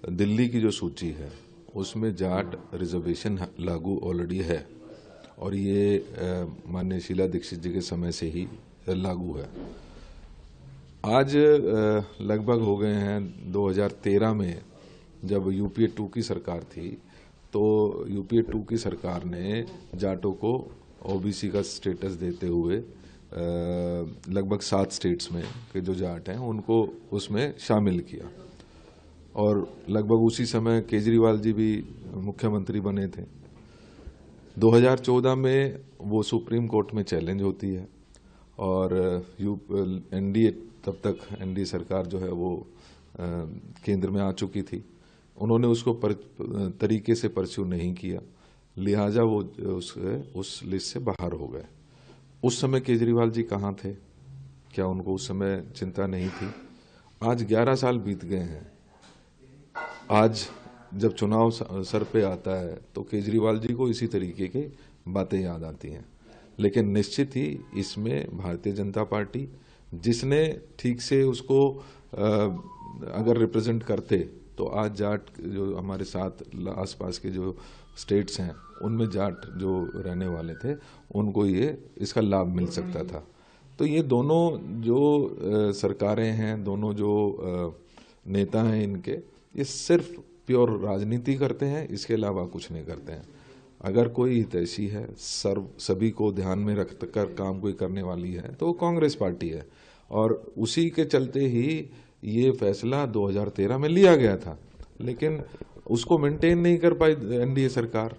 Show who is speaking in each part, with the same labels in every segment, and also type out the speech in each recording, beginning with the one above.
Speaker 1: दिल्ली की जो सूची है उसमें जाट रिजर्वेशन लागू ऑलरेडी है और ये माननीय शीला दीक्षित जी के समय से ही लागू है। आज लगभग हो गए हैं 2013 में जब यूपीए 2 की सरकार थी तो यूपीए 2 की सरकार ने जाटों को ओबीसी का स्टेटस देते हुए लगभग 7 स्टेट्स में के जो जाट हैं उनको उसमें शामिल किया और लगभग उसी समय केजरीवाल जी भी मुख्यमंत्री बने थे। 2014 में वो सुप्रीम कोर्ट में चैलेंज होती है और एनडीए तब तक एनडीए सरकार जो है वो केंद्र में आ चुकी थी। उन्होंने उसको तरीके से परस्यू नहीं किया, लिहाजा वो उस लिस्ट से बाहर हो गए। उस समय केजरीवाल जी कहाँ थे? क्या उनको उस समय चिंता नहीं थी? आज 11 साल बीत गए हैं। आज जब चुनाव सर पे आता है तो केजरीवाल जी को इसी तरीके की बातें याद आती हैं, लेकिन निश्चित ही इसमें भारतीय जनता पार्टी जिसने ठीक से उसको अगर रिप्रेजेंट करते तो आज जाट जो हमारे साथ आसपास के जो स्टेट्स हैं उनमें जाट जो रहने वाले थे उनको ये इसका लाभ मिल सकता था। तो ये दोनों जो सरकारें हैं, दोनों जो नेता हैं इनके, ये सिर्फ प्योर राजनीति करते हैं, इसके अलावा कुछ नहीं करते हैं। अगर कोई हितैषी है, सभी को ध्यान में रख कर काम कोई करने वाली है तो वो कांग्रेस पार्टी है और उसी के चलते ही ये फैसला 2013 में लिया गया था, लेकिन उसको मेंटेन नहीं कर पाई एनडीए सरकार।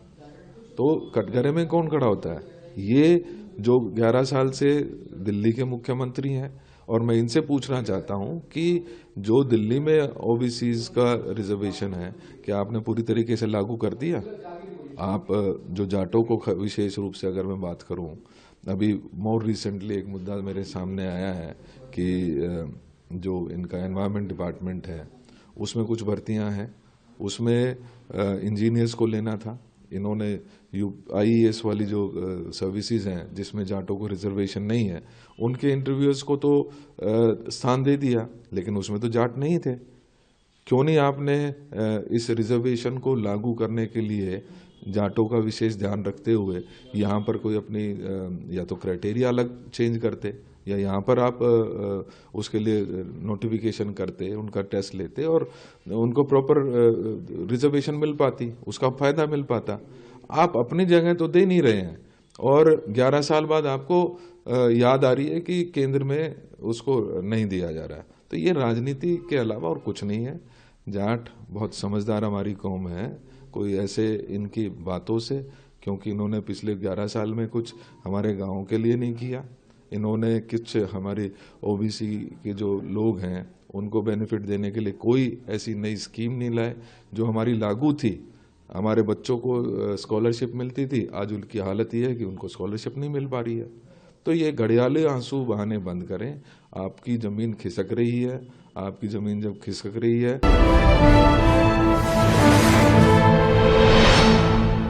Speaker 1: तो कटघरे में कौन खड़ा होता है? ये जो 11 साल से दिल्ली के मुख्यमंत्री हैं और मैं इनसे पूछना चाहता हूं कि जो दिल्ली में ओबीसीज का रिजर्वेशन है क्या आपने पूरी तरीके से लागू कर दिया? आप जो जाटों को विशेष रूप से अगर मैं बात करूं, अभी मोर रिसेंटली एक मुद्दा मेरे सामने आया है कि जो इनका एनवायरनमेंट डिपार्टमेंट है उसमें कुछ भर्तियां हैं, उसमें इंजीनियर्स को लेना था। इन्होंने आईएएस वाली जो सर्विसेज हैं जिसमें जाटों को रिजर्वेशन नहीं है उनके इंटरव्यूअर्स को तो स्थान दे दिया, लेकिन उसमें तो जाट नहीं थे। क्यों नहीं आपने इस रिजर्वेशन को लागू करने के लिए जाटों का विशेष ध्यान रखते हुए यहाँ पर कोई अपनी या तो क्राइटेरिया अलग चेंज करते या यहाँ पर आप उसके लिए नोटिफिकेशन करते, उनका टेस्ट लेते और उनको प्रॉपर रिजर्वेशन मिल पाती, उसका फायदा मिल पाता। आप अपनी जगह तो दे नहीं रहे हैं और 11 साल बाद आपको याद आ रही है कि केंद्र में उसको नहीं दिया जा रहा है। तो ये राजनीति के अलावा और कुछ नहीं है। जाट बहुत समझदार हमारी कौम है, कोई ऐसे इनकी बातों से, क्योंकि इन्होंने पिछले 11 साल में कुछ हमारे गाँव के लिए नहीं किया, इन्होंने कुछ हमारे ओबीसी के जो लोग हैं उनको बेनिफिट देने के लिए कोई ऐसी नई स्कीम नहीं लाए जो हमारी लागू थी। हमारे बच्चों को स्कॉलरशिप मिलती थी, आज उनकी हालत ये है कि उनको स्कॉलरशिप नहीं मिल पा रही है। तो ये घड़ियाले आंसू बहाने बंद करें। आपकी ज़मीन खिसक रही है, आपकी ज़मीन जब खिसक रही है